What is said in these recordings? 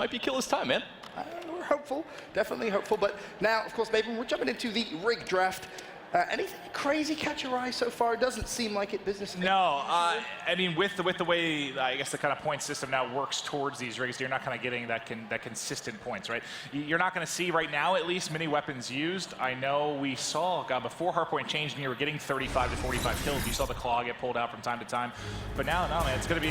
might be Killer's time, man. We're hopeful, definitely hopeful. But now, of course, maybe we're jumping into the rig draft. Anything crazy catch your eye so far? It doesn't seem like it. Business. No, I mean with the way I guess the kind of point system now works towards these rigs, you're not kind of getting that consistent points, right? You're not going to see right now at least many weapons used. I know we saw before hardpoint changed and you were getting 35 to 45 kills. You saw the claw get pulled out from time to time, but now no man, it's gonna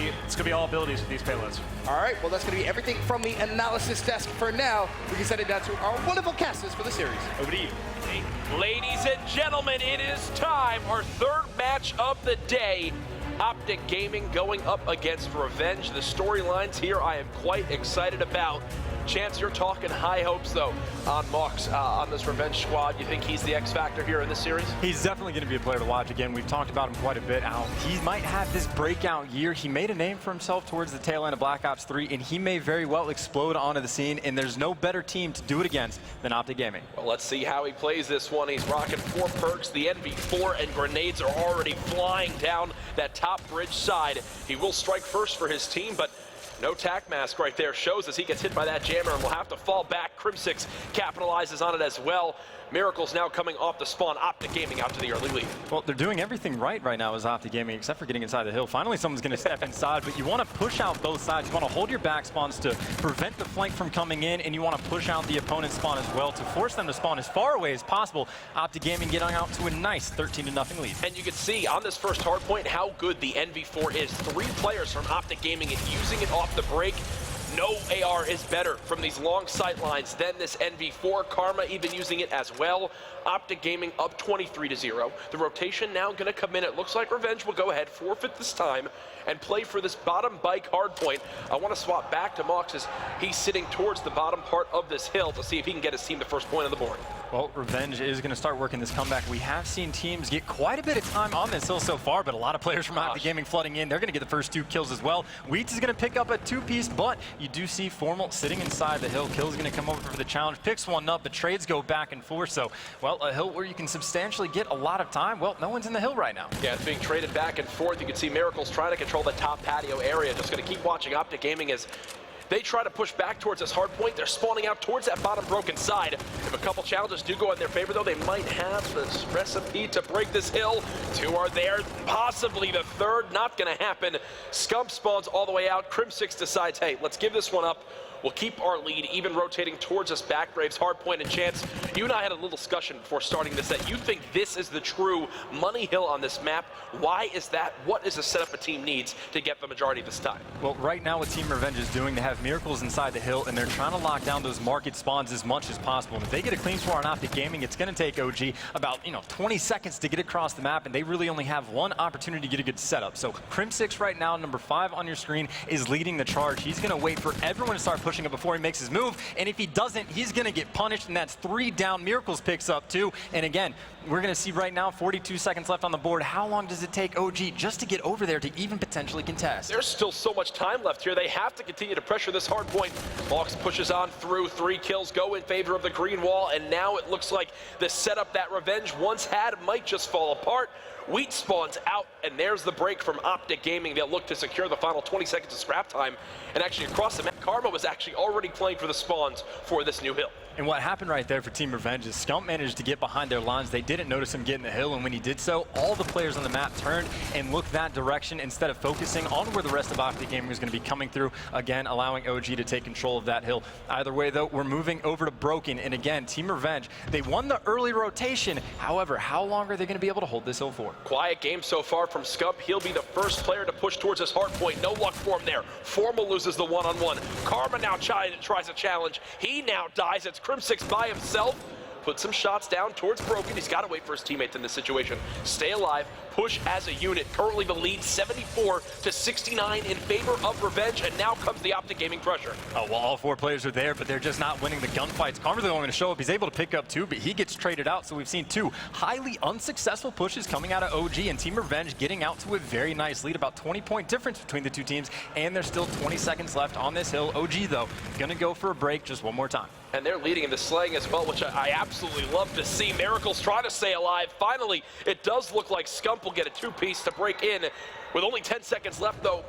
be all abilities with these payloads. All right, well that's going to be everything from the analysis desk for now. We can send it down to our wonderful casters for the series. Over to you. Ladies and gentlemen, it is time. Our third match of the day. Optic Gaming going up against Revenge. The storylines here I am quite excited about. Chance, you're talking high hopes, though, on Mox, on this Revenge squad. You think he's the X factor here in this series? He's definitely going to be a player to watch. Again, we've talked about him quite a bit. How he might have this breakout year. He made a name for himself towards the tail end of Black Ops 3, and he may very well explode onto the scene, and there's no better team to do it against than Optic Gaming. Well, let's see how he plays this one. He's rocking 4 perks. The NV4 and grenades are already flying down that top bridge side. He will strike first for his team, but no tac mask right there shows as he gets hit by that jammer and will have to fall back. Crim6 capitalizes on it as well. Miracles now coming off the spawn. Optic Gaming out to the early lead. Well, they're doing everything right now as Optic Gaming, except for getting inside the hill. Finally, someone's going to step inside, but you want to push out both sides. You want to hold your back spawns to prevent the flank from coming in, and you want to push out the opponent's spawn as well to force them to spawn as far away as possible. Optic Gaming getting out to a nice 13-0 lead. And you can see on this first hard point how good the NV4 is. 3 players from Optic Gaming and using it off the break. No AR is better from these long sight lines than this NV4. Karma even using it as well. Optic Gaming up 23-0. The rotation now going to come in. It looks like Revenge will go ahead, forfeit this time, and play for this bottom bike hard point. I want to swap back to Mox as he's sitting towards the bottom part of this hill to see if he can get his team the first point on the board. Well, Revenge is going to start working this comeback. We have seen teams get quite a bit of time on this hill so far, but a lot of players from Optic Gaming flooding in. They're going to get the first 2 kills as well. Wheats is going to pick up a 2-piece, but you do see Formal sitting inside the hill. Kill's going to come over for the challenge, picks one up, but trades go back and forth. So, well, a hill where you can substantially get a lot of time. Well, no one's in the hill right now. Yeah, it's being traded back and forth. You can see Miracles trying to control the top patio area. Just going to keep watching Optic Gaming as they try to push back towards this hard point. They're spawning out towards that bottom broken side. If a couple challenges do go in their favor, though, they might have this recipe to break this hill. 2 are there, possibly the third. Not going to happen. Scump spawns all the way out. Crim6 decides, hey, let's give this one up. We'll keep our lead, even rotating towards us. Backgraves, hardpoint, and Chance. You and I had a little discussion before starting this that you think this is the true money hill on this map. Why is that? What is the setup a team needs to get the majority this time? Well, right now what Team Revenge is doing, they have Miracles inside the hill, and they're trying to lock down those market spawns as much as possible. And if they get a clean score on Optic Gaming, it's going to take OG about 20 seconds to get across the map, and they really only have one opportunity to get a good setup. So Crim6 right now, number 5 on your screen, is leading the charge. He's going to wait for everyone to start pushing it before he makes his move, and if he doesn't, he's going to get punished, and that's 3 down. Miracles picks up 2, and again, we're going to see right now 42 seconds left on the board. How long does it take OG just to get over there to even potentially contest? There's still so much time left here. They have to continue to pressure this hard point. Mox pushes on through. 3 kills go in favor of the green wall, and now it looks like the setup that Revenge once had might just fall apart. Wheat spawns out, and there's the break from Optic Gaming. They'll look to secure the final 20 seconds of scrap time. And actually across the map, Karma was actually already playing for the spawns for this new hill. And what happened right there for Team Revenge is Scump managed to get behind their lines. They didn't notice him getting the hill, and when he did so, all the players on the map turned and looked that direction instead of focusing on where the rest of Optic Gaming was going to be coming through, again, allowing OG to take control of that hill. Either way, though, we're moving over to Broken, and again, Team Revenge, they won the early rotation. However, how long are they going to be able to hold this hill for? Quiet game so far from Scump. He'll be the first player to push towards his hard point. No luck for him there. Formal loses the one-on-one. Karma now tries a challenge. He now dies. It's Crim6 by himself. Put some shots down towards Broken. He's got to wait for his teammates in this situation. Stay alive, push as a unit. Currently the lead 74-69 in favor of Revenge, and now comes the Optic Gaming pressure. Oh, well, all 4 players are there, but they're just not winning the gunfights. Karma's the only one to show up. He's able to pick up 2, but he gets traded out. So we've seen 2 highly unsuccessful pushes coming out of OG, and Team Revenge getting out to a very nice lead, about 20-point difference between the 2 teams, and there's still 20 seconds left on this hill. OG, though, gonna go for a break just one more time. And they're leading in the slaying as well, which I absolutely love to see. Miracles trying to stay alive. Finally, it does look like Scump will get a 2-piece to break in. With only 10 seconds left, though,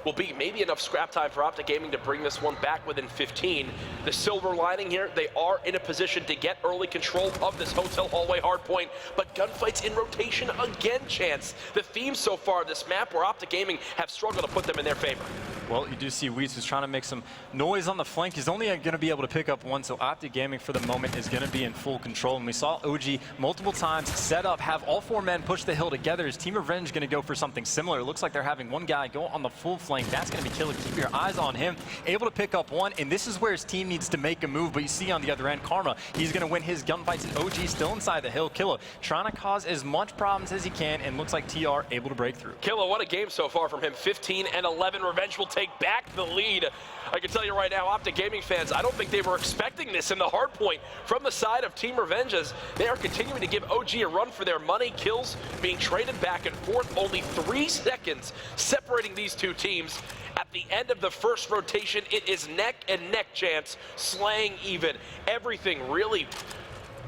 will be maybe enough scrap time for Optic Gaming to bring this one back within 15. The silver lining here, they are in a position to get early control of this hotel hallway hardpoint, but gunfights in rotation again, Chance. The theme so far of this map where Optic Gaming have struggled to put them in their favor. Well, you do see Weeds is trying to make some noise on the flank. He's only going to be able to pick up one, so Optic Gaming for the moment is going to be in full control. And we saw OG multiple times set up, have all 4 men push the hill together. His Team Revenge going to go for something similar. It looks like they're having one guy go on the full flank. That's going to be Killer. Keep your eyes on him. Able to pick up one, and this is where his team needs to make a move. But you see on the other end, Karma, he's going to win his gunfights, and OG still inside the hill. Killer trying to cause as much problems as he can, and looks like TR able to break through. Killer, what a game so far from him. 15 and 11. Revenge will take back the lead. I can tell you right now, Optic Gaming fans, I don't think they were expecting this in the hard point from the side of Team Revenge, as they are continuing to give OG a run for their money. Kills being traded back and forth. Only 3 seconds separating these two teams. At the end of the first rotation, it is neck and neck, Chance, slaying even. Everything really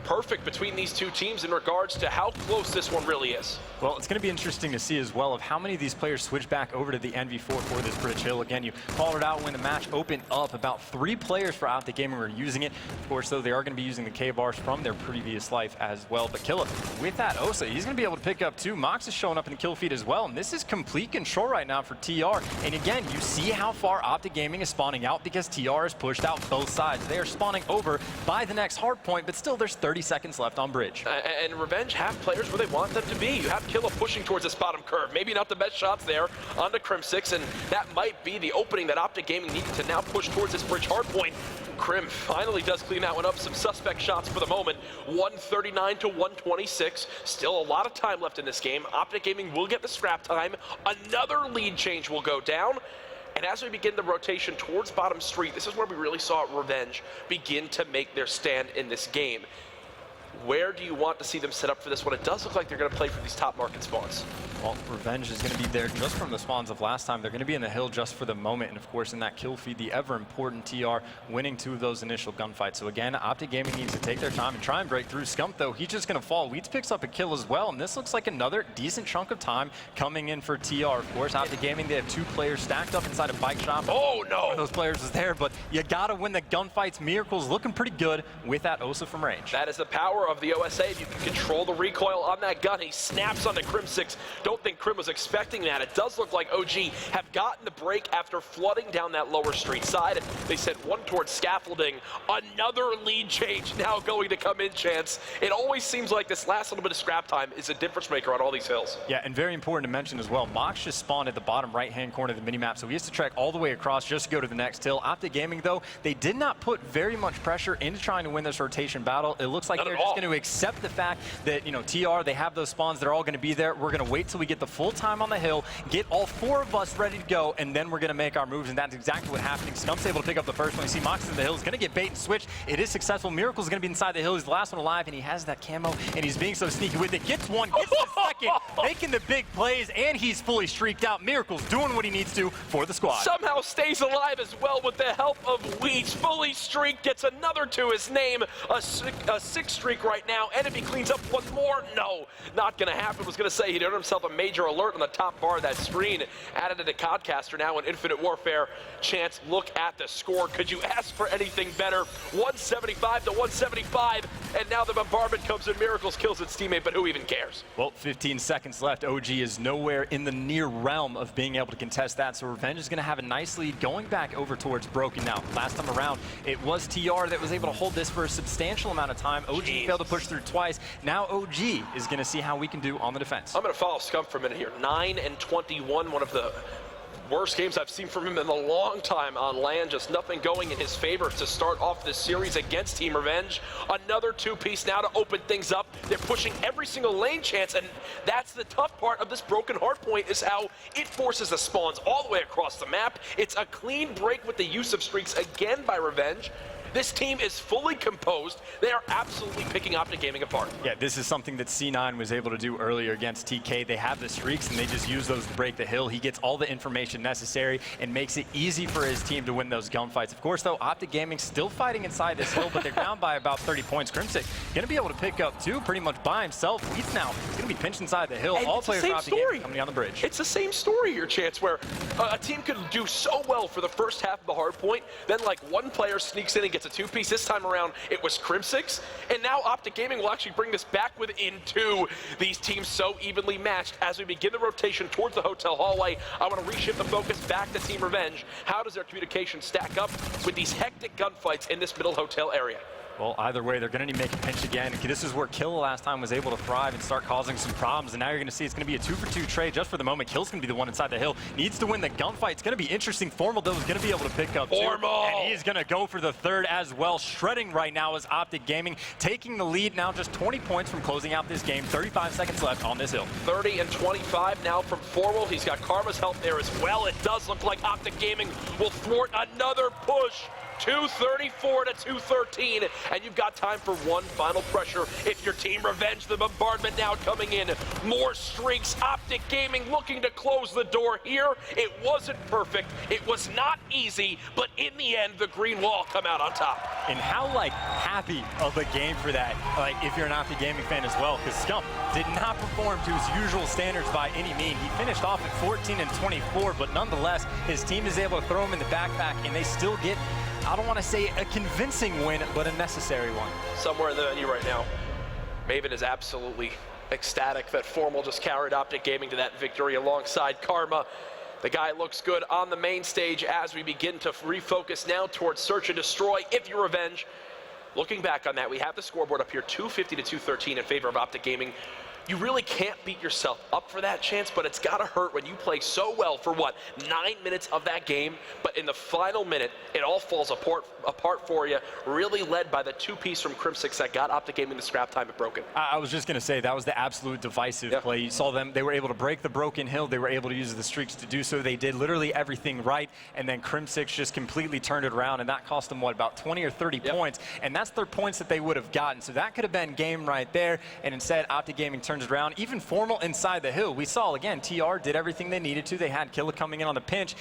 perfect between these two teams in regards to how close this one really is. Well, it's going to be interesting to see as well of how many of these players switch back over to the NV4 for this Bridge Hill. Again, you called it out when the match opened up. About 3 players for Optic Gaming were using it. Of course, though, they are going to be using the K-bars from their previous life as well. But Killa, with that Osa, he's going to be able to pick up 2. Mox is showing up in the kill feed as well. And this is complete control right now for TR. And again, you see how far Optic Gaming is spawning out because TR is pushed out both sides. They are spawning over by the next hard point, but still there's 30 seconds left on Bridge. And Revenge have players where they want them to be. You have Killa pushing towards this bottom curve. Maybe not the best shots there onto Crim6, and that might be the opening that Optic Gaming needed to now push towards this Bridge hardpoint. Crim finally does clean that one up. Some suspect shots for the moment. 139 to 126. Still a lot of time left in this game. Optic Gaming will get the scrap time. Another lead change will go down. And as we begin the rotation towards bottom street, this is where we really saw Revenge begin to make their stand in this game. Where do you want to see them set up for this one? It does look like they're going to play for these top market spawns. Well, Revenge is going to be there just from the spawns of last time. They're going to be in the hill just for the moment. And of course, in that kill feed, the ever important TR winning 2 of those initial gunfights. So again, Optic Gaming needs to take their time and try and break through. Scump, though, he's just going to fall. Weeds picks up a kill as well. And this looks like another decent chunk of time coming in for TR. Of course, Optic Gaming, they have 2 players stacked up inside a bike shop. Oh, no. One of those players is there, but you got to win the gunfights. Miracle's looking pretty good with that Osa from range. That is the power of the OSA. If you can control the recoil on that gun, he snaps onto Crim6. Don't think Crim was expecting that. It does look like OG have gotten the break after flooding down that lower street side. They sent one towards scaffolding. Another lead change now going to come in, Chance. It always seems like this last little bit of scrap time is a difference maker on all these hills. Yeah, and very important to mention as well, Mox just spawned at the bottom right-hand corner of the minimap, so he has to trek all the way across just to go to the next hill. Optic Gaming, though, they did not put very much pressure into trying to win this rotation battle. It looks like they're just going to accept the fact that, you know, TR, they have those spawns, they're all going to be there. We're going to wait till we get the full time on the hill, get all 4 of us ready to go, and then we're going to make our moves, and that's exactly what happened. Scump's able to pick up the first one. You see Mox in the hill. He's going to get bait and switch. It is successful. Miracle's going to be inside the hill. He's the last one alive, and he has that camo, and he's being so sneaky with it. Gets one, gets the second, making the big plays, and he's fully streaked out. Miracle's doing what he needs to for the squad. Somehow stays alive as well with the help of Weeds. Fully streaked, gets another to his name. A 6 streak right now, and if he cleans up one more, no, not going to happen. Was going to say he'd earned himself a major alert on the top bar of that screen. Added it to Codcaster now in Infinite Warfare. Chance, look at the score. Could you ask for anything better? 175 to 175, and now the bombardment comes in. Miracles kills its teammate, but who even cares? Well, 15 seconds left. OG is nowhere in the near realm of being able to contest that, so Revenge is going to have a nice lead going back over towards Broken now. Last time around, it was TR that was able to hold this for a substantial amount of time. OG failed to push through twice. Now OG is going to see how we can do on the defense. I'm going to follow Scump for a minute here. 9 and 21, one of the worst games I've seen from him in a long time on land. Just nothing going in his favor to start off this series against Team Revenge. Another 2-piece now to open things up. They're pushing every single lane, Chance, and that's the tough part of this broken hardpoint is how it forces the spawns all the way across the map. It's a clean break with the use of streaks again by Revenge. This team is fully composed. They are absolutely picking Optic Gaming apart. Yeah, this is something that C9 was able to do earlier against TK. They have the streaks, and they just use those to break the hill. He gets all the information necessary and makes it easy for his team to win those gunfights. Of course, though, Optic Gaming still fighting inside this hill, but they're down by about 30 points. Crimsic going to be able to pick up two pretty much by himself. He's now going to be pinched inside the hill. And all it's the players same from Optic Gaming coming down the bridge. It's the same story here, Chance, where a team could do so well for the first half of the hard point, then like one player sneaks in and gets a two-piece. This time around, it was Crimsix, and now Optic Gaming will actually bring this back within two. These teams so evenly matched. As we begin the rotation towards the hotel hallway, I want to reshift the focus back to Team Revenge. How does their communication stack up with these hectic gunfights in this middle hotel area? Well, either way, they're going to need to make a pinch again. This is where Kill last time was able to thrive and start causing some problems. And now you're going to see it's going to be a 2-for-2 trade just for the moment. Kill's going to be the one inside the hill. Needs to win the gunfight. It's going to be interesting. Formal, though, is going to be able to pick up Formal! And he's going to go for the third as well. Shredding right now is Optic Gaming, taking the lead now, just 20 points from closing out this game. 35 seconds left on this hill. 30 and 25 now from Formal. He's got Karma's help there as well. It does look like Optic Gaming will thwart another push. 234 to 213, and you've got time for one final pressure if your Team Revenge. The bombardment now coming in. More streaks. Optic Gaming looking to close the door here. It wasn't perfect. It was not easy, but in the end, the green wall come out on top. And how, happy of a game for that, if you're an Optic Gaming fan as well, because Scump did not perform to his usual standards by any means. He finished off at 14 and 24, but nonetheless, his team is able to throw him in the backpack, and they still get, I don't want to say a convincing win, but a necessary one. Somewhere in the venue right now, Maven is absolutely ecstatic that Formal just carried Optic Gaming to that victory alongside Karma. The guy looks good on the main stage as we begin to refocus now towards Search and Destroy. If you're Revenge, looking back on that, we have the scoreboard up here, 250 to 213 in favor of Optic Gaming. You really can't beat yourself up for that chance, but it's got to hurt when you play so well for, 9 minutes of that game, but in the final minute, it all falls apart for you, really led by the two-piece from Crimsix that got Optic Gaming the scrap time at Broken. I was just going to say, that was the absolute divisive play. You saw them, they were able to break the broken hill, they were able to use the streaks to do so. They did literally everything right, and then Crimsix just completely turned it around, and that cost them, about 20 or 30 points, and that's their points that they would have gotten. So that could have been game right there, and instead, Optic Gaming turns it around. Even Formal inside the hill. We saw, again, TR did everything they needed to. They had Killa coming in on the pinch.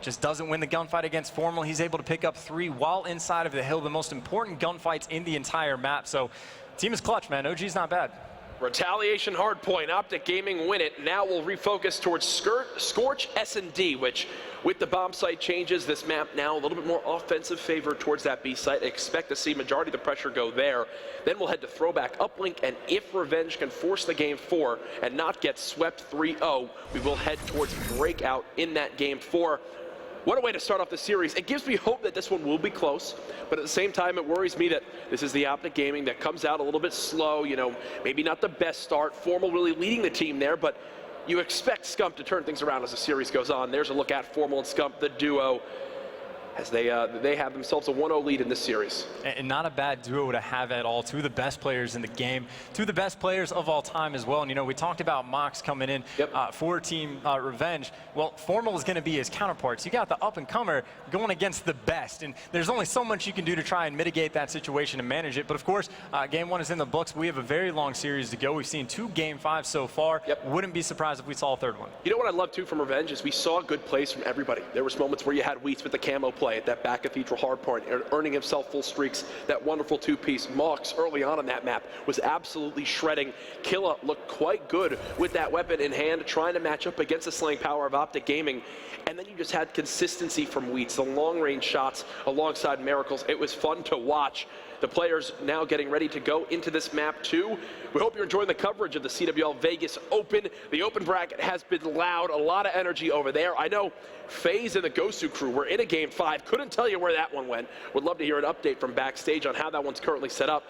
Just doesn't win the gunfight against Formal. He's able to pick up 3 while inside of the hill, the most important gunfights in the entire map. So, team is clutch, man. OG's not bad. Retaliation hardpoint. Optic Gaming win it. Now we'll refocus towards Scorch S&D, which with the bomb site changes, this map now a little bit more offensive favor towards that B site. Expect to see majority of the pressure go there. Then we'll head to throwback uplink, and if Revenge can force the game 4 and not get swept 3-0, we will head towards breakout in that game 4. What a way to start off the series. It gives me hope that this one will be close, but at the same time, it worries me that this is the Optic Gaming that comes out a little bit slow, maybe not the best start. Formal really leading the team there, but you expect Scump to turn things around as the series goes on. There's a look at Formal and Scump, the duo, as they have themselves a 1-0 lead in this series. And not a bad duo to have at all. 2 of the best players in the game, 2 of the best players of all time as well. And we talked about Mox coming in for Team Revenge. Well, Formal is going to be his counterparts. You got the up-and-comer going against the best, and there's only so much you can do to try and mitigate that situation and manage it. But of course, game 1 is in the books. We have a very long series to go. We've seen 2 game 5s so far. Wouldn't be surprised if we saw a 3rd one. You know what I love too from Revenge is we saw good plays from everybody. There was moments where you had Wheats with the camo play at that back cathedral hardpoint, earning himself full streaks. That wonderful 2-piece. Mox early on that map was absolutely shredding. Killa looked quite good with that weapon in hand, trying to match up against the slaying power of Optic Gaming. And then you just had consistency from Wheats, the long-range shots alongside Miracles. It was fun to watch. The players now getting ready to go into this map too. We hope you're enjoying the coverage of the CWL Vegas Open. The open bracket has been loud, a lot of energy over there. I know FaZe and the Gosu crew were in a game 5. Couldn't tell you where that one went. Would love to hear an update from backstage on how that one's currently set up.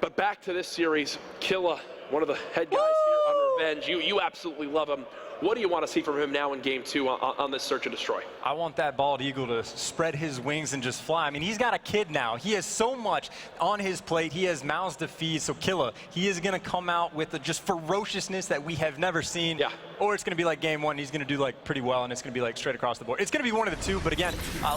But back to this series, Killa, one of the head guys here on Revenge. You absolutely love him. What do you want to see from him now in game 2 on this search and destroy? I want that bald eagle to spread his wings and just fly. I mean, he's got a kid now. He has so much on his plate. He has mouths to feed. So Killa, he is going to come out with a just ferociousness that we have never seen. Yeah. Or it's going to be like game 1. He's going to do like pretty well, and it's going to be like straight across the board. It's going to be one of the two. But again,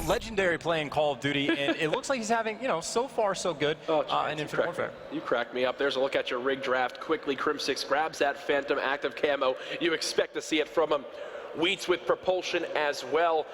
legendary play in Call of Duty, and it looks like he's having, you know, so far so good in Infinite Warfare. You cracked me up. There's a look at your rig draft. Quickly, Crim6 grabs that Phantom active camo. You expect to see it from him. Wheats with propulsion as well.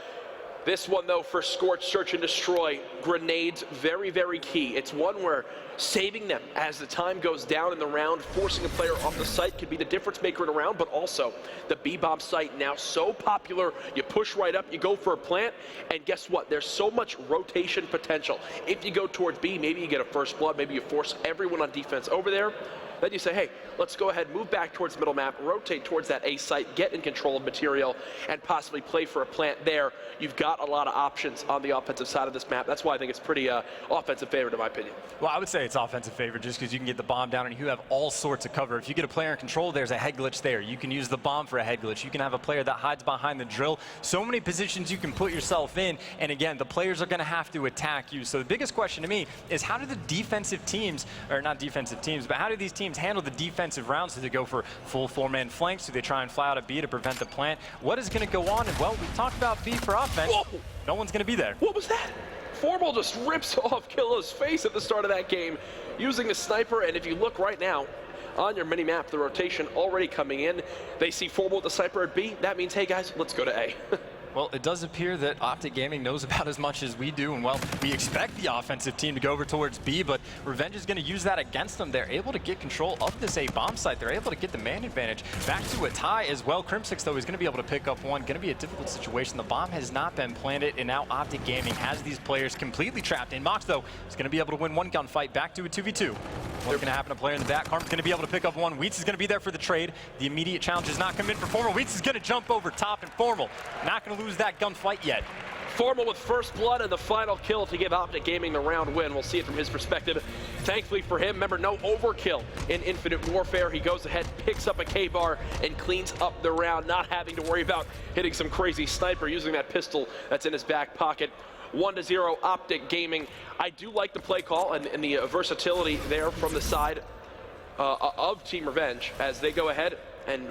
This one, though, for Scorch, Search and Destroy, grenades, very, very key. It's one where saving them as the time goes down in the round, forcing a player off the site could be the difference maker in a round, but also the B-bomb site now so popular, you push right up, you go for a plant, and guess what? There's so much rotation potential. If you go towards B, maybe you get a first blood, maybe you force everyone on defense over there. Then you say, hey, let's go ahead, move back towards middle map, rotate towards that A site, get in control of material, and possibly play for a plant there. You've got a lot of options on the offensive side of this map. That's why I think it's pretty offensive favorite, in my opinion. Well, I would say it's offensive favorite just because you can get the bomb down and you have all sorts of cover. If you get a player in control, there's a head glitch there. You can use the bomb for a head glitch. You can have a player that hides behind the drill. So many positions you can put yourself in. And again, the players are going to have to attack you. So the biggest question to me is how do the defensive teams, or not defensive teams, but how do these teams handle the defensive rounds? Do they go for full 4-man flanks? Do they try and fly out a B to prevent the plant? What is going to go on? And well, we talked about B for offense. Whoa. No one's going to be there. What was that? Formal just rips off Killa's face at the start of that game using the sniper, and if you look right now on your mini-map, the rotation already coming in. They see Formal with the sniper at B. That means, hey guys, let's go to A. Well, it does appear that Optic Gaming knows about as much as we do, and well, we expect the offensive team to go over towards B, but Revenge is going to use that against them. They're able to get control of this A bomb site. They're able to get the man advantage back to a tie as well. Crim6, though, is going to be able to pick up one. Going to be a difficult situation. The bomb has not been planted, and now Optic Gaming has these players completely trapped in. Mox, though, is going to be able to win one gunfight back to a 2v2. What's going to happen to a player in the back? Harm's going to be able to pick up one. Wheats is going to be there for the trade. The immediate challenge is not come in for Formal. Wheats is going to jump over top, and Formal not going to lose that gunfight yet. Formal with first blood and the final kill to give Optic Gaming the round win. We'll see it from his perspective. Thankfully for him, remember, no overkill in Infinite Warfare. He goes ahead, picks up a K-bar, and cleans up the round, not having to worry about hitting some crazy sniper using that pistol that's in his back pocket. 1-0 Optic Gaming. I do like the play call and the versatility there from the side of Team Revenge as they go ahead and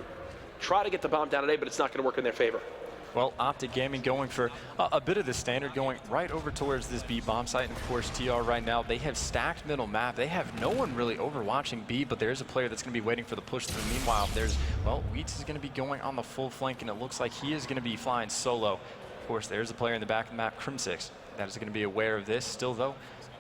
try to get the bomb down today, but it's not going to work in their favor. Well, Optic Gaming going for a bit of the standard, going right over towards this B bomb site. And of course, TR right now, they have stacked middle map. They have no one really overwatching B, but there's a player that's going to be waiting for the push through. Meanwhile, there's, well, Wheats is going to be going on the full flank, and it looks like he is going to be flying solo. Of course, there's a player in the back of the map, Crim6, that is going to be aware of this. Still, though,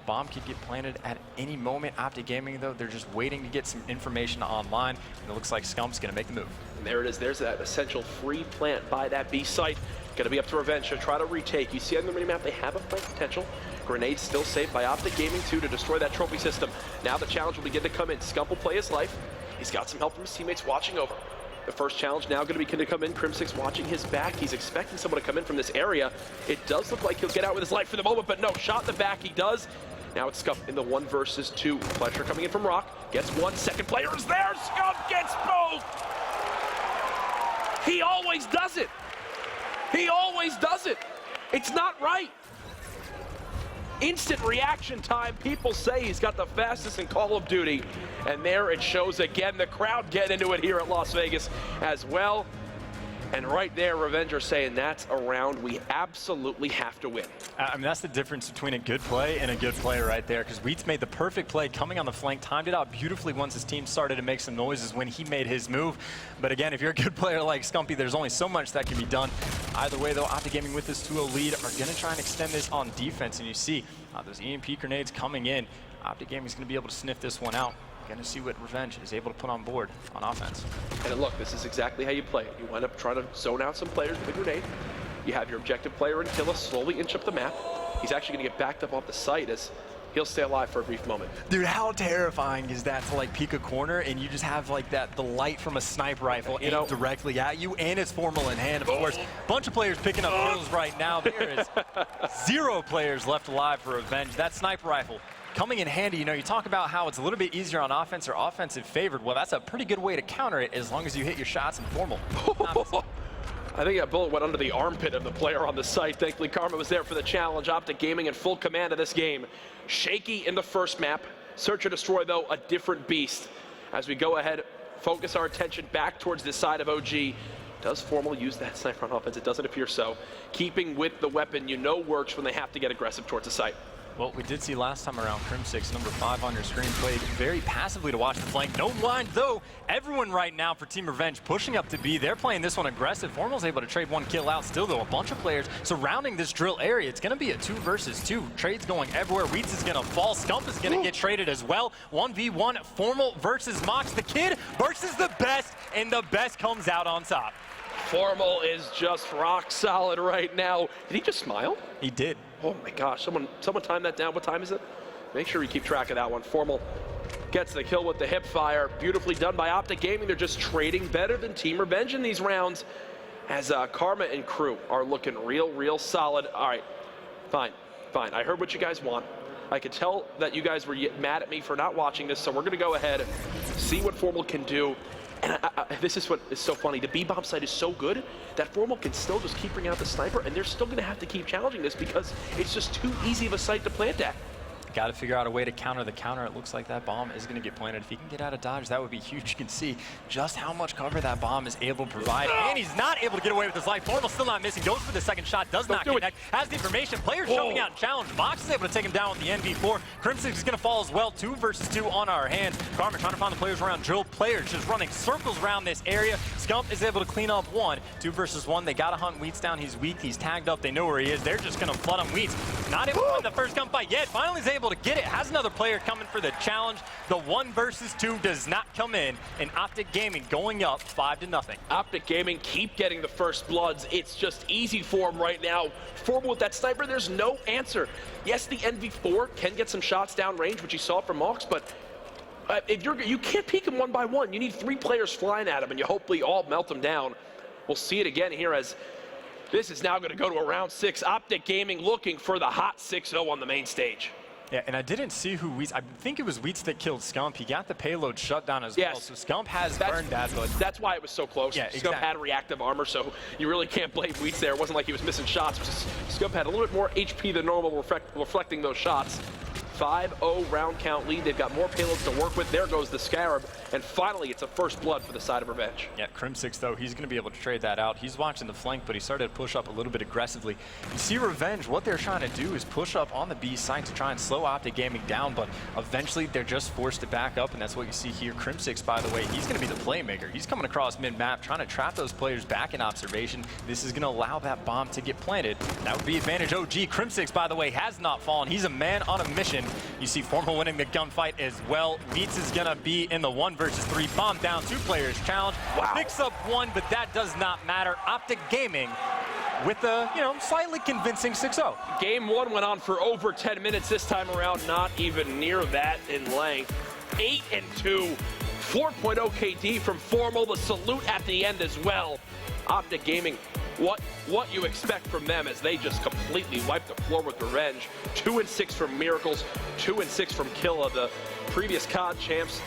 bomb could get planted at any moment. Optic Gaming, though, they're just waiting to get some information online, and it looks like Scump's going to make the move. And there it is. There's that essential free plant by that B site. Going to be up to Revenge to try to retake. You see on the minimap they have a flank potential. Grenades still saved by Optic Gaming too to destroy that trophy system. Now the challenge will begin to come in. Scump will play his life. He's got some help from his teammates watching over. The first challenge now going to be to come in. Crim6 watching his back. He's expecting someone to come in from this area. It does look like he'll get out with his life for the moment, but no, shot in the back he does. Now it's Scump in the 1 versus 2. Fletcher coming in from Rock. Gets one. Second player is there. Scump gets both. He always does it. He always does it. It's not right. Instant reaction time. People say he's got the fastest in Call of Duty. And there it shows again. The crowd get into it here at Las Vegas as well. And right there, Revenge are saying that's a round we absolutely have to win. I mean, that's the difference between a good play and a good player right there, because Wheats made the perfect play coming on the flank, timed it out beautifully once his team started to make some noises when he made his move. But again, if you're a good player like Scumpy, there's only so much that can be done. Either way, though, Optic Gaming with this 2-0 lead are going to try and extend this on defense, and you see those EMP grenades coming in. Optic Gaming is going to be able to sniff this one out. Going to see what Revenge is able to put on board on offense. And look, this is exactly how you play it. You wind up trying to zone out some players with a grenade. You have your objective player in Killa slowly inch up the map. He's actually going to get backed up off the site as he'll stay alive for a brief moment. Dude, how terrifying is that to like peek a corner and you just have like the light from a sniper rifle aimed directly at you, and it's Formal in hand, of course. Bunch of players picking up kills right now. There is 0 players left alive for Revenge. That sniper rifle coming in handy. You know, you talk about how it's a little bit easier on offense or offensive favored. Well, that's a pretty good way to counter it as long as you hit your shots in formal. I think that bullet went under the armpit of the player on the site. Thankfully, Karma was there for the challenge. Optic Gaming in full command of this game. Shaky in the first map. Search and Destroy, though, a different beast. As we go ahead, focus our attention back towards this side of OG. Does Formal use that sniper on offense? It doesn't appear so. Keeping with the weapon you know works when they have to get aggressive towards the site. Well, we did see last time around Crim6, number 5 on your screen, played very passively to watch the flank. No blind, though. Everyone right now for Team Revenge pushing up to B. They're playing this one aggressive. Formal's able to trade 1 kill out. Still, though, a bunch of players surrounding this drill area. It's going to be a 2 versus 2. Trades going everywhere. Wheats is going to fall. Scump is going to get traded as well. 1v1, Formal versus Mox. The kid versus the best, and the best comes out on top. Formal is just rock solid right now. Did he just smile? He did. Oh my gosh, someone time that down. What time is it? Make sure you keep track of that one. Formal gets the kill with the hip fire. Beautifully done by Optic Gaming. They're just trading better than Team Revenge in these rounds as Karma and crew are looking real solid. All right, fine. I heard what you guys want. I could tell that you guys were mad at me for not watching this, so we're gonna go ahead, see what Formal can do. And this is what is so funny. The B-bomb site is so good that Formal can still just keep bringing out the sniper, and they're still going to have to keep challenging this because it's just too easy of a site to plant at. Got to figure out a way to counter the counter. It looks like that bomb is going to get planted. If he can get out of dodge, that would be huge. You can see just how much cover that bomb is able to provide. And he's not able to get away with his life. Formal still not missing. Goes for the second shot. Does not connect. Has the information. Players jumping out and challenge. Mox is able to take him down with the NV4. Crim6 is going to fall as well. 2 versus 2 on our hands. Karma trying to find the players around. Drill players just running circles around this area. Scump is able to clean up 1. 2 versus 1. They got to hunt Wheats down. He's weak. He's tagged up. They know where he is. They're just going to flood him. Wheats not able to win the first gunfight yet. Finally is able to get it. Has another player coming for the challenge. The 1 versus 2 does not come in, and Optic Gaming going up 5-0. Optic Gaming keep getting the first bloods. It's just easy for them right now. Formal with that sniper, there's no answer. Yes, the NV4 can get some shots down range, which you saw from Mox, but if you can't peek them 1 by 1. You need 3 players flying at them, and you hopefully all melt them down. We'll see it again here as this is now going to go to a round 6. Optic Gaming looking for the hot 6-0 on the main stage. Yeah, and I didn't see who Wheats. I think it was Wheats that killed Scump. He got the payload shut down as well. So Scump has burned that, but that's why it was so close. Yeah, exactly. Scump had reactive armor, so you really can't blame Wheats there. It wasn't like he was missing shots. Scump had a little bit more HP than normal, reflecting those shots. 5-0 round count lead. They've got more payloads to work with. There goes the Scarab. And finally, it's a first blood for the side of Revenge. Yeah, Crim6, though, he's going to be able to trade that out. He's watching the flank, but he started to push up a little bit aggressively. You see Revenge, what they're trying to do is push up on the B site to try and slow Optic Gaming down, but eventually they're just forced to back up, and that's what you see here. Crim6, by the way, he's going to be the playmaker. He's coming across mid-map, trying to trap those players back in observation. This is going to allow that bomb to get planted. That would be advantage OG. Crim6, by the way, has not fallen. He's a man on a mission. You see Formal winning the gunfight as well. Wheats is going to be in the 1 versus 3. Bomb down, 2 players challenge. Wow. Picks up 1, but that does not matter. Optic Gaming with a, slightly convincing 6-0. Game 1 went on for over 10 minutes this time around, not even near that in length. 8-2, 4.0 KD from Formal. The salute at the end as well. Optic Gaming, what you expect from them as they just completely wipe the floor with Revenge. 2-6 from Miracles, 2-6 from Killa, the previous COD champs.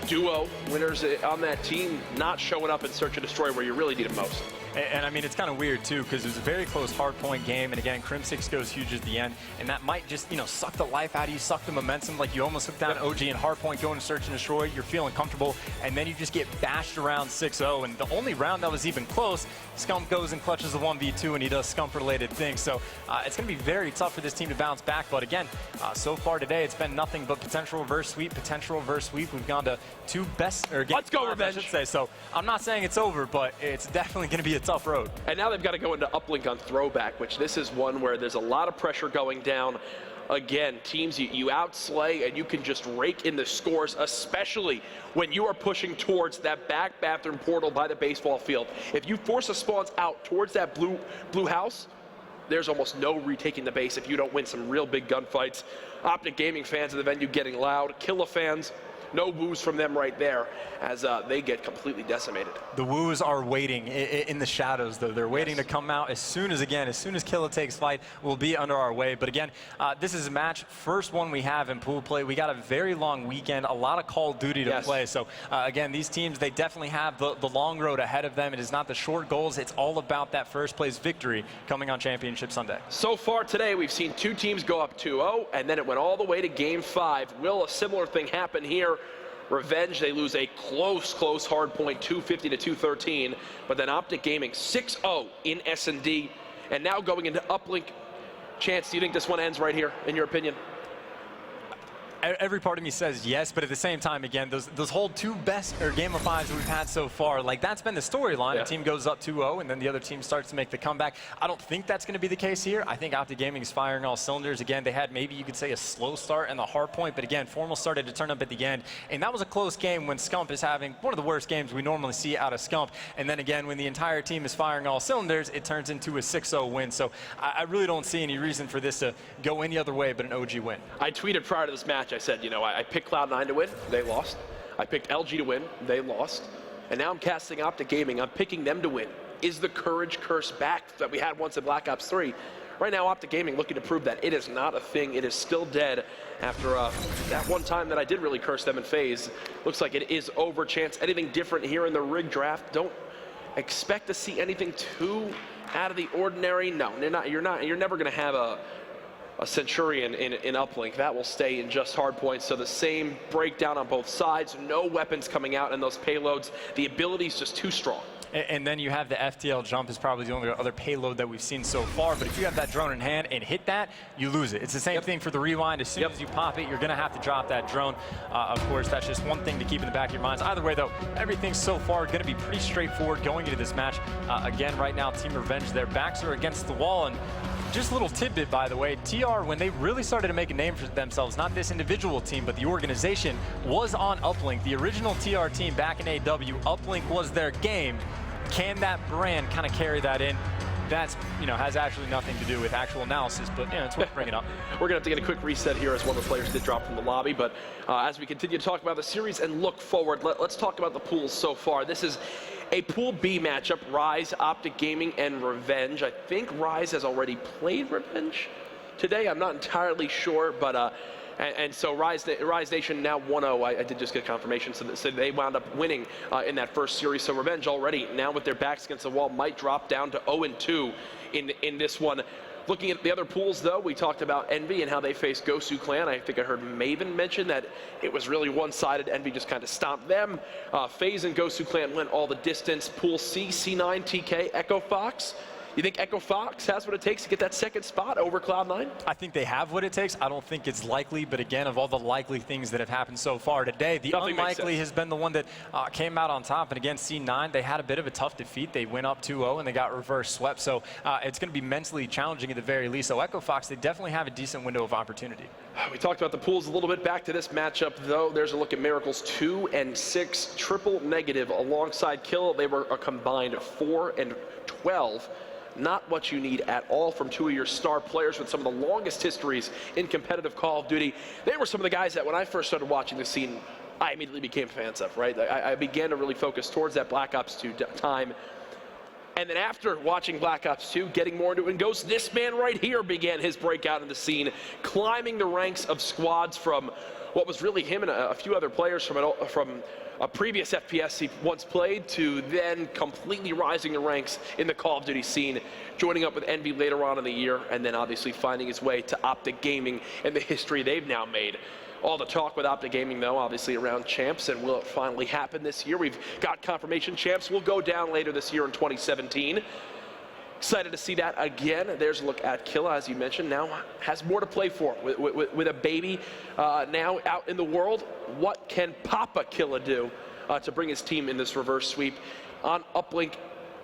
Duo winners on that team not showing up in Search and Destroy where you really need them most. And I mean, it's kind of weird too, because it was a very close hardpoint game, and again, Crim6 goes huge at the end, and that might just, suck the life out of you, suck the momentum, like you almost took down OG and hardpoint, going to Search and Destroy, you're feeling comfortable, and then you just get bashed around 6-0, and the only round that was even close, Scump goes and clutches a 1v2, and he does Scump-related things, so it's going to be very tough for this team to bounce back, but again, so far today, it's been nothing but potential reverse sweep. We've gone to 2 best, or let's go Revenge, I should say, so I'm not saying it's over, but it's definitely going to be a tough road. And now they've got to go into uplink on throwback, which this is one where there's a lot of pressure going down. Again, teams, you outslay and you can just rake in the scores, especially when you are pushing towards that back bathroom portal by the baseball field. If you force a spawns out towards that blue house, there's almost no retaking the base if you don't win some real big gunfights. Optic Gaming fans of the venue getting loud. Killa fans no woos from them right there as they get completely decimated. The woos are waiting in the shadows, though. They're waiting to come out as soon as Killa takes flight, we'll be under our way. But again, this is a match, first one we have in pool play. We got a very long weekend, a lot of Call of Duty to play. So again, these teams, they definitely have the long road ahead of them. It is not the short goals. It's all about that first place victory coming on Championship Sunday. So far today, we've seen two teams go up 2-0, and then it went all the way to Game 5. Will a similar thing happen here? Revenge, they lose a close hard point, 250 to 213. But then Optic Gaming 6-0 in S&D. And now going into Uplink. Chance, do you think this one ends right here, in your opinion? Every part of me says yes, but at the same time, again, those whole two best Game of Fives we've had so far, like that's been the storyline. Yeah. A team goes up 2-0, and then the other team starts to make the comeback. I don't think that's going to be the case here. I think Optic Gaming is firing all cylinders. Again, they had maybe you could say a slow start in the hard point, but again, Formal started to turn up at the end, and that was a close game when Scump is having one of the worst games we normally see out of Scump. And then again, when the entire team is firing all cylinders, it turns into a 6-0 win. So I really don't see any reason for this to go any other way but an OG win. I tweeted prior to this match, I said, you know, I picked Cloud9 to win, they lost. I picked LG to win, they lost. And now I'm casting Optic Gaming, I'm picking them to win. Is the courage curse back that we had once in Black Ops 3? Right now, Optic Gaming looking to prove that it is not a thing. It is still dead after that one time that I did really curse them in FaZe. Looks like it is over. Chance, anything different here in the rig draft? Don't expect to see anything too out of the ordinary. No, you're never going to have a Centurion in Uplink. That will stay in just hard points. So the same breakdown on both sides. No weapons coming out in those payloads. The ability is just too strong. And then you have the FTL jump is probably the only other payload that we've seen so far. But if you have that drone in hand and hit that, you lose it. It's the same thing for the rewind. As soon as you pop it, you're going to have to drop that drone. Of course, that's just one thing to keep in the back of your minds. Either way, though, everything so far going to be pretty straightforward going into this match. Again, right now, Team Revenge, their backs are against the wall. And just a little tidbit, by the way, TR, when they really started to make a name for themselves, not this individual team, but the organization, was on Uplink. The original TR team back in AW, Uplink was their game. Can that brand kind of carry that in? That's, has actually nothing to do with actual analysis, but it's worth bringing up. We're going to have to get a quick reset here as one of the players did drop from the lobby, but as we continue to talk about the series and look forward, let's talk about the pools so far. This is a Pool B matchup, Rise, Optic Gaming, and Revenge. I think Rise has already played Revenge today. I'm not entirely sure, but and so Rise Nation now 1-0. I did just get confirmation, so they wound up winning in that first series. So Revenge already, now with their backs against the wall, might drop down to 0-2 in this one. Looking at the other pools, though, we talked about Envy and how they faced Gosu Clan. I think I heard Maven mention that it was really one-sided. Envy just kind of stomped them. FaZe and Gosu Clan went all the distance. Pool C, C9, TK, Echo Fox. You think Echo Fox has what it takes to get that second spot over Cloud9? I think they have what it takes. I don't think it's likely, but again, of all the likely things that have happened so far today, the unlikely has been the one that came out on top. And again, C9, they had a bit of a tough defeat. They went up 2-0 and they got reverse swept. So it's going to be mentally challenging at the very least. So Echo Fox, they definitely have a decent window of opportunity. We talked about the pools a little bit. Back to this matchup, though. There's a look at Miracles 2 and 6, triple negative alongside Kill. They were a combined 4 and 12. Not what you need at all from two of your star players with some of the longest histories in competitive Call of Duty. They were some of the guys that when I first started watching the scene, I immediately became fans of, right? I began to really focus towards that Black Ops 2 time. And then after watching Black Ops 2, getting more into it, and Ghost, this man right here began his breakout in the scene, climbing the ranks of squads from what was really him and a few other players from a previous FPS he once played to then completely rising the ranks in the Call of Duty scene, joining up with Envy later on in the year, and then obviously finding his way to Optic Gaming and the history they've now made. All the talk with Optic Gaming, though, obviously around Champs, and will it finally happen this year? We've got confirmation Champs will go down later this year in 2017. Excited to see that again. There's a look at Killa, as you mentioned, now has more to play for with a baby now out in the world. What can Papa Killa do to bring his team in this reverse sweep? On Uplink,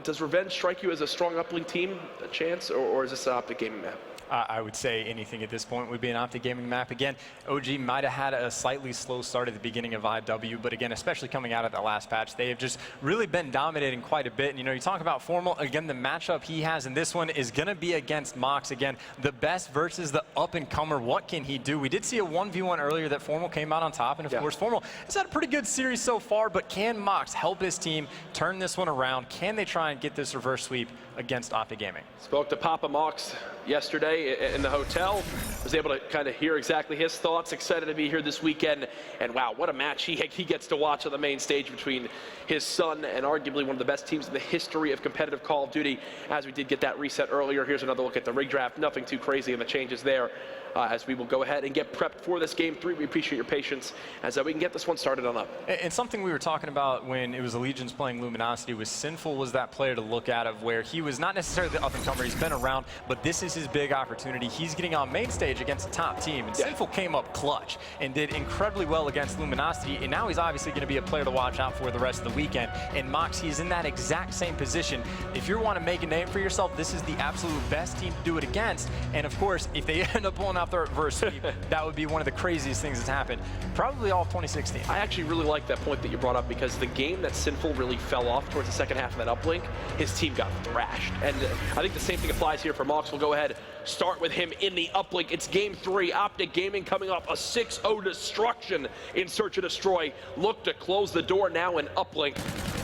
does Revenge strike you as a strong Uplink team, a chance, or is this an Optic Gaming map? I would say anything at this point would be an Optic Gaming map. Again, OG might have had a slightly slow start at the beginning of IW, but again, especially coming out of that last patch, they have just really been dominating quite a bit. And, you know, you talk about Formal, again, the matchup he has in this one is going to be against Mox. Again, the best versus the up-and-comer. What can he do? We did see a 1v1 earlier that Formal came out on top, and of course, Formal has had a pretty good series so far, but can Mox help his team turn this one around? Can they try and get this reverse sweep against Optic Gaming? Spoke to Papa Mox yesterday in the hotel. Was able to kind of hear exactly his thoughts. Excited to be here this weekend. And wow, what a match he gets to watch on the main stage between his son and arguably one of the best teams in the history of competitive Call of Duty. As we did get that reset earlier, here's another look at the rig draft. Nothing too crazy in the changes there. As we will go ahead and get prepped for this game 3. We appreciate your patience as we can get this one started on up. And something we were talking about when it was Allegiance playing Luminosity was Sinful was that player to look at of where he was not necessarily the up-and-comer. He's been around, but this is his big opportunity. He's getting on main stage against a top team, and Sinful came up clutch and did incredibly well against Luminosity, and now he's obviously going to be a player to watch out for the rest of the weekend. And Mox, he's in that exact same position. If you want to make a name for yourself, this is the absolute best team to do it against. And of course, if they end up pulling out the reverse sweep, that would be one of the craziest things that's happened probably all of 2016. I actually really like that point that you brought up, because the game that Sinful really fell off towards the second half of that uplink, his team got thrashed. And I think the same thing applies here for Mox. We'll go ahead, start with him in the uplink. It's game 3. Optic Gaming coming off a 6-0 destruction in Search and Destroy. Look to close the door now in uplink.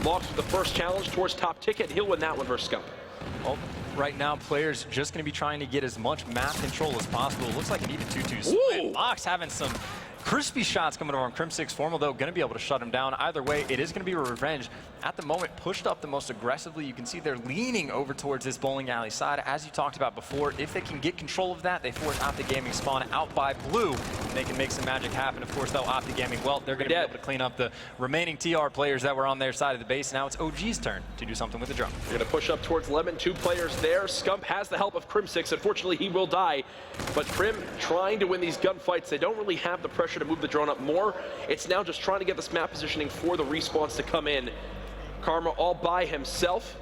Mox with the first challenge towards top ticket. He'll win that one versus Scump. Well, right now, players just going to be trying to get as much map control as possible. It looks like an even 2-2 split. Mox having some crispy shots coming over on Crim6. Formal, though, going to be able to shut him down. Either way, it is going to be a revenge. At the moment, pushed up the most aggressively. You can see they're leaning over towards this bowling alley side. As you talked about before, if they can get control of that, they force Optic Gaming spawn out by blue, and they can make some magic happen. Of course, though, Optic Gaming, well, they're going to be able to clean up the remaining TR players that were on their side of the base. Now it's OG's turn to do something with the drone. They're going to push up towards Lemon. 2 players there. Scump has the help of Crim6. Unfortunately, he will die. But Crim trying to win these gunfights. They don't really have the pressure to move the drone up more. It's now just trying to get this map positioning for the respawns to come in. Karma all by himself.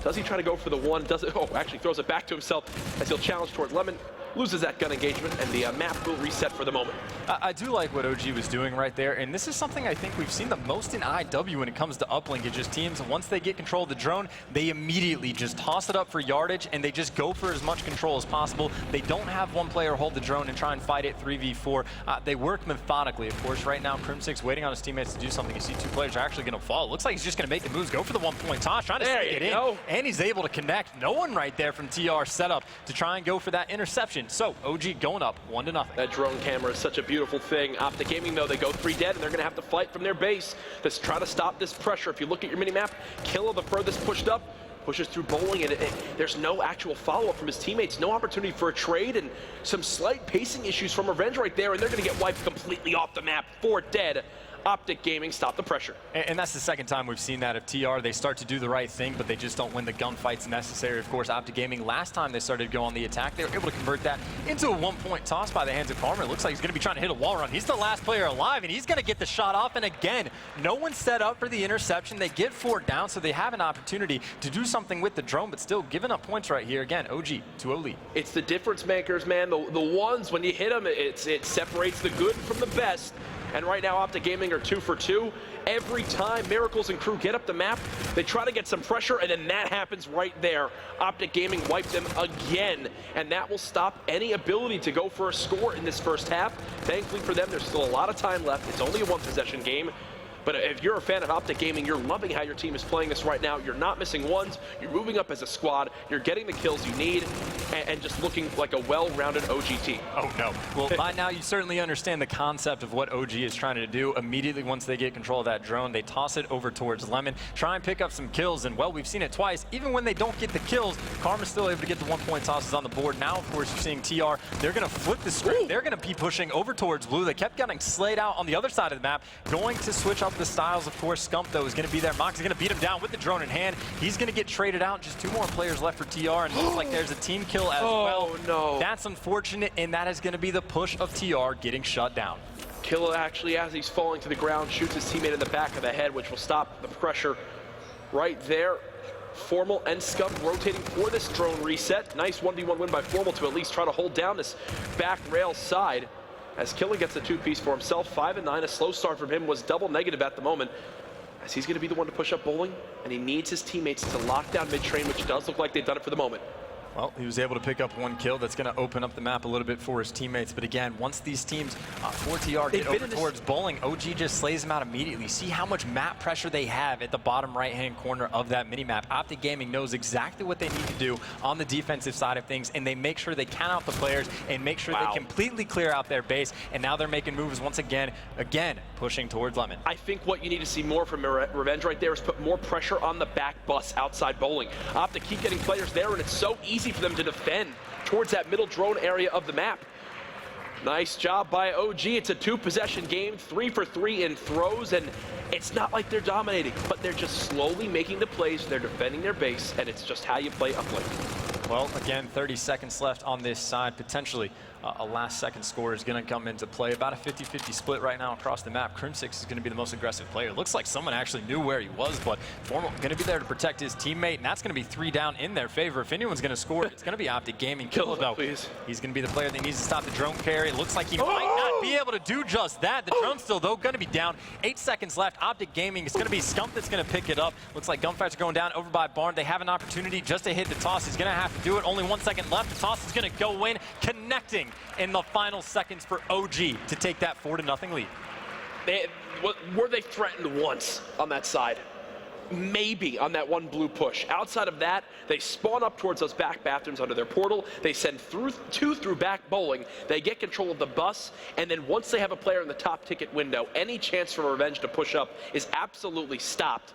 Does he try to go for the one? Does it? Oh, actually throws it back to himself as he'll challenge toward Lemon. Loses that gun engagement, and the map will reset for the moment. I do like what OG was doing right there, and this is something I think we've seen the most in IW when it comes to uplink. It's just teams, once they get control of the drone, they immediately just toss it up for yardage, and they just go for as much control as possible. They don't have one player hold the drone and try and fight it 3v4. They work methodically. Of course, right now, Crim6 waiting on his teammates to do something. You see 2 players are actually going to fall. Looks like he's just going to make the moves, go for the 1-point toss, trying to stick it in, and he's able to connect. No one right there from TR setup to try and go for that interception. So, OG going up 1-0. That drone camera is such a beautiful thing. Optic Gaming, though, they go 3 dead, and they're going to have to fight from their base to try to stop this pressure. If you look at your mini-map, Killa, the furthest pushed up, pushes through bowling, and there's no actual follow-up from his teammates. No opportunity for a trade, and some slight pacing issues from Revenge right there, and they're going to get wiped completely off the map. 4 dead. Optic Gaming stop the pressure. And that's the second time we've seen that of TR. They start to do the right thing, but they just don't win the gunfights necessary. Of course, Optic Gaming, last time they started to go on the attack, they were able to convert that into a 1-point toss by the hands of Karma. It looks like he's going to be trying to hit a wall run. He's the last player alive, and he's going to get the shot off. And again, no one set up for the interception. They get 4 down, so they have an opportunity to do something with the drone, but still giving up points right here. Again, OG 2-0 lead. It's the difference makers, man. The ones, when you hit them, it separates the good from the best. And right now, Optic Gaming are 2 for 2. Every time Miracles and crew get up the map, they try to get some pressure, and then that happens right there. Optic Gaming wipe them again, and that will stop any ability to go for a score in this first half. Thankfully for them, there's still a lot of time left. It's only a 1-possession game. But if you're a fan of Optic Gaming, you're loving how your team is playing this right now. You're not missing ones. You're moving up as a squad. You're getting the kills you need, and just looking like a well-rounded OG team. Oh, no. Well, by now, you certainly understand the concept of what OG is trying to do. Immediately, once they get control of that drone, they toss it over towards Lemon, try and pick up some kills. And, well, we've seen it twice. Even when they don't get the kills, Karma's still able to get the 1-point tosses on the board. Now, of course, you're seeing TR. They're going to flip the script. They're going to be pushing over towards blue. They kept getting slayed out on the other side of the map, going to switch up the styles. Of course, Scump, though, is going to be there. Mox is going to beat him down with the drone in hand. He's going to get traded out. Just 2 more players left for TR, and looks like there's a team kill as well. Oh, no. That's unfortunate, and that is going to be the push of TR getting shut down. Killa actually, as he's falling to the ground, shoots his teammate in the back of the head, which will stop the pressure right there. Formal and Scum rotating for this drone reset. Nice 1v1 win by Formal to at least try to hold down this back rail side. As Killer gets a two-piece for himself, 5 and 9. A slow start from him was double negative at the moment, as he's going to be the one to push up bowling, and he needs his teammates to lock down mid-train, which does look like they've done it for the moment. Well, he was able to pick up one kill. That's going to open up the map a little bit for his teammates. But again, once these teams, 4TR, get over towards bowling, OG just slays them out immediately. See how much map pressure they have at the bottom right-hand corner of that mini-map. Optic Gaming knows exactly what they need to do on the defensive side of things, and they make sure they count out the players and make sure they completely clear out their base. And now they're making moves once again, pushing towards Lemon. I think what you need to see more from Revenge right there is put more pressure on the back bus outside bowling. Optic keep getting players there, and it's so easy for them to defend towards that middle drone area of the map. Nice job by OG. It's a 2-possession game, 3 for 3 in throws, and it's not like they're dominating, but they're just slowly making the plays. They're defending their base, and it's just how you play uplink. Well, again, 30 seconds left on this side. Potentially a last-second score is going to come into play. About a 50-50 split right now across the map. Crim6 is going to be the most aggressive player. Looks like someone actually knew where he was, but Formal going to be there to protect his teammate, and that's going to be 3 down in their favor. If anyone's going to score, it's going to be Optic Gaming. Kill him, please. He's going to be the player that needs to stop the drone carry. It looks like he might not be able to do just that. The drone's still, though, going to be down. 8 seconds left. Optic Gaming is going to be Scump that's going to pick it up. Looks like Gunfights are going down over by Barn. They have an opportunity just to hit the toss. He's going to have to do it. Only 1 second left. The toss is going to go in, connecting in the final seconds for OG to take that 4-0 lead. Were they threatened once on that side? Maybe on that one blue push. Outside of that, they spawn up towards those back bathrooms under their portal. They send two through back bowling. They get control of the bus, and then once they have a player in the top ticket window, any chance for Revenge to push up is absolutely stopped.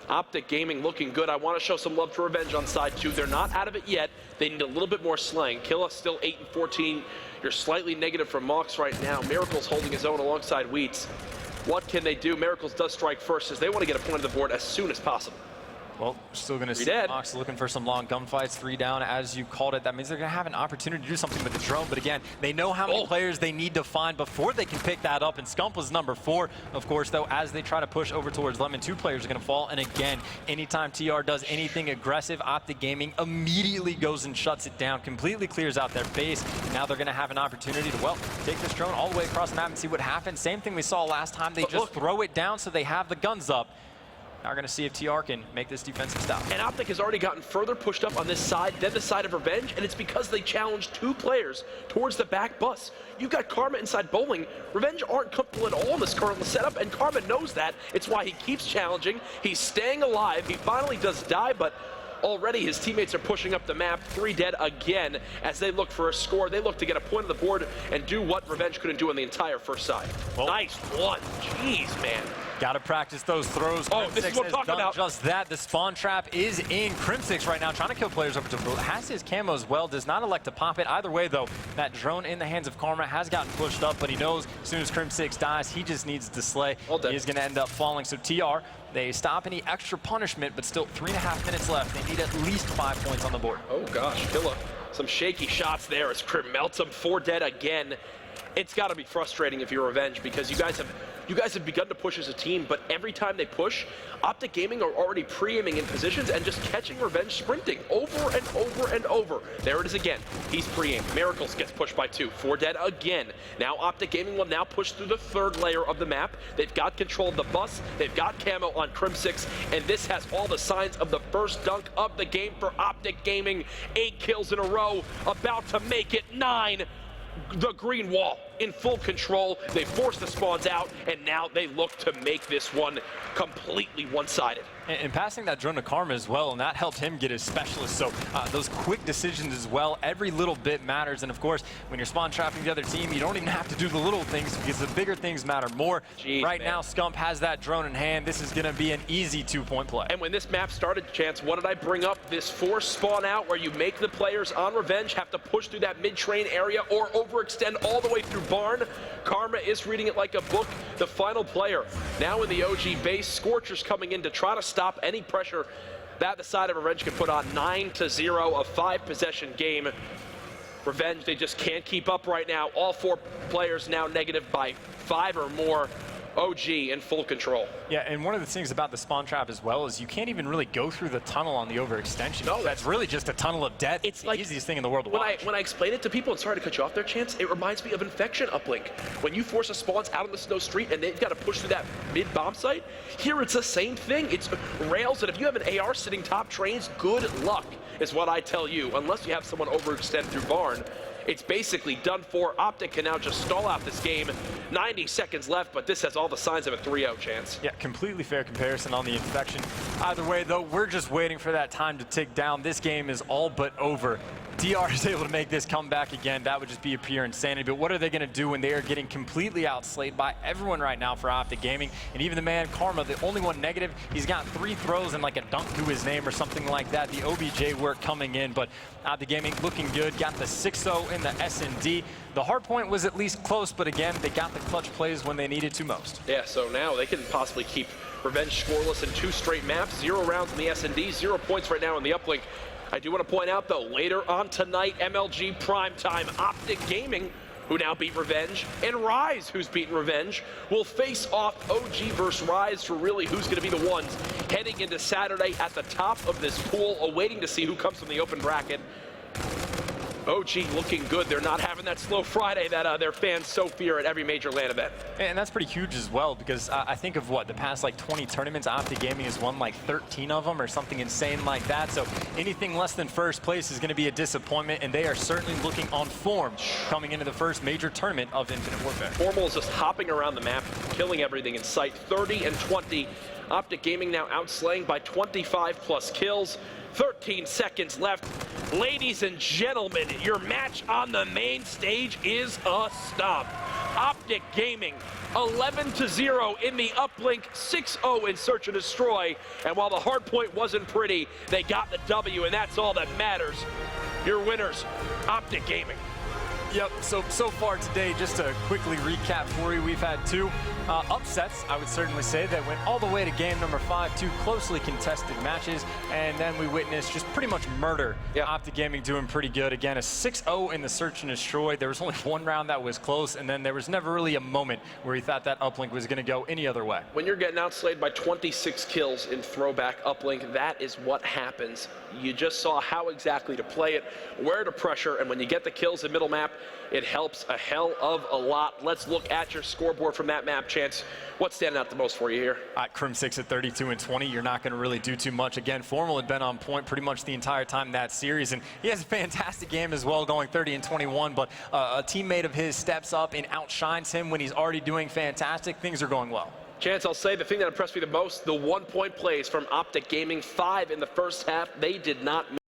Optic Gaming looking good. I want to show some love to Revenge on side 2. They're not out of it yet. They need a little bit more slaying. Killa still 8 and 14. You're slightly negative from Mox right now. Miracle's holding his own alongside Wheats. What can they do? Miracles does strike first as they want to get a point on the board as soon as possible. Well, still going to see Mox looking for some long gunfights. 3 down, as you called it. That means they're going to have an opportunity to do something with the drone. But again, they know how many players they need to find before they can pick that up. And Scump was number 4. Of course, though, as they try to push over towards Lemon, 2 players are going to fall. And again, anytime TR does anything aggressive, Optic Gaming immediately goes and shuts it down, completely clears out their base. Now they're going to have an opportunity to, well, take this drone all the way across the map and see what happens. Same thing we saw last time. They just throw it down so they have the guns up. Now we're going to see if TR can make this defensive stop. And Optic has already gotten further pushed up on this side than the side of Revenge, and it's because they challenged 2 players towards the back bus. You've got Karma inside bowling. Revenge aren't comfortable at all in this current setup, and Karma knows that. It's why he keeps challenging. He's staying alive. He finally does die, but already his teammates are pushing up the map. 3 dead again as they look for a score. They look to get a point on the board and do what Revenge couldn't do on the entire first side. Well, nice one. Jeez, man. Got to practice those throws. This is what I'm talking about. Just that. The spawn trap is in. Crim6 right now trying to kill players over to Blue. Has his camo as well. Does not elect to pop it. Either way, though, that drone in the hands of Karma has gotten pushed up, but he knows as soon as Crim6 dies, he just needs to slay. He is going to end up falling. So TR, they stop any extra punishment, but still 3.5 minutes left. They need at least 5 points on the board. Oh, gosh. Killa. Some shaky shots there as Crim melts him. 4 dead again. It's got to be frustrating if you're Revenge, because you guys have begun to push as a team, but every time they push, Optic Gaming are already pre-aiming in positions and just catching Revenge sprinting over and over and over. There it is again. He's pre-aimed. Miracles gets pushed by 2. 4 dead again. Now Optic Gaming will now push through the 3rd layer of the map. They've got control of the bus. They've got camo on Crim6, and this has all the signs of the first dunk of the game for Optic Gaming. 8 kills in a row, about to make it 9. The green wall in full control. They force the spawns out, and now they look to make this one completely one-sided. And passing that drone to Karma as well, and that helped him get his specialist. So those quick decisions as well, every little bit matters. And of course, when you're spawn trapping the other team, you don't even have to do the little things because the bigger things matter more. Right now, Scump has that drone in hand. This is going to be an easy 2-point play. And when this map started, Chance, what did I bring up? This force spawn out where you make the players on Revenge have to push through that mid-train area or overextend all the way through Barn. Karma is reading it like a book. The final player now in the OG base. Scorcher's coming in to try to stop any pressure that the side of Revenge can put on. 9-0, a 5-possession game. Revenge, they just can't keep up right now. All 4 players now negative by 5 or more. OG in full control. Yeah, and one of the things about the spawn trap as well is you can't even really go through the tunnel on the overextension. No, that's really just a tunnel of death. It's the like easiest thing in the world to watch. When I explain it to people, and sorry to cut you off there, Chance, it reminds me of Infection uplink. When you force a spawns out on the snow street and they've got to push through that mid-bomb site, here it's the same thing. It's rails, and if you have an AR sitting top trains, good luck is what I tell you, unless you have someone overextend through barn. It's basically done for. Optic can now just stall out this game. 90 seconds left, but this has all the signs of a 3-0 chance. Yeah, completely fair comparison on the Infection. Either way, though, we're just waiting for that time to tick down. This game is all but over. DR is able to make this comeback again. That would just be a pure insanity. But what are they going to do when they are getting completely outslayed by everyone right now for Optic Gaming? And even the man, Karma, the only one negative, he's got 3 throws and like a dunk to his name or something like that. The OBJ work coming in, but Optic Gaming looking good. Got the 6-0 in the S&D. The hard point was at least close, but again, they got the clutch plays when they needed to most. Yeah, so now they can possibly keep Revenge scoreless in 2 straight maps. 0 rounds in the S&D, 0 points right now in the uplink. I do want to point out, though, later on tonight, MLG Primetime, Optic Gaming, who now beat Revenge, and Rise, who's beaten Revenge, will face off OG versus Rise for really who's going to be the ones heading into Saturday at the top of this pool, awaiting to see who comes from the open bracket. OG looking good. They're not having that slow Friday that their fans so fear at every major LAN event. And that's pretty huge as well, because I think of the past like 20 tournaments, Optic Gaming has won like 13 of them or something insane like that. So anything less than first place is going to be a disappointment, and they are certainly looking on form coming into the first major tournament of Infinite Warfare. Formal is just hopping around the map, killing everything in sight. 30 and 20. Optic Gaming now outslaying by 25 plus kills. 13 seconds left. Ladies and gentlemen, your match on the main stage is a stop. Optic Gaming, 11-0 in the uplink, 6-0 in Search and Destroy. And while the hard point wasn't pretty, they got the W, and that's all that matters. Your winners, Optic Gaming. Yep, so far today, just to quickly recap for you, we've had 2 upsets, I would certainly say, that went all the way to game number 5, 2 closely contested matches, and then we witnessed just pretty much murder. Yep. Optic Gaming doing pretty good. Again, a 6-0 in the Search and Destroy. There was only 1 round that was close, and then there was never really a moment where you thought that uplink was going to go any other way. When you're getting outslayed by 26 kills in throwback uplink, that is what happens. You just saw how exactly to play it, where to pressure, and when you get the kills in middle map, it helps a hell of a lot. Let's look at your scoreboard from that map, Chance. What's standing out the most for you here? Crim 6 at 32 and 20. You're not going to really do too much. Again, Formal had been on point pretty much the entire time in that series, and he has a fantastic game as well, going 30 and 21, but a teammate of his steps up and outshines him when he's already doing fantastic. Things are going well. Chance, I'll say the thing that impressed me the most, the 1-point plays from Optic Gaming, 5 in the first half. They did not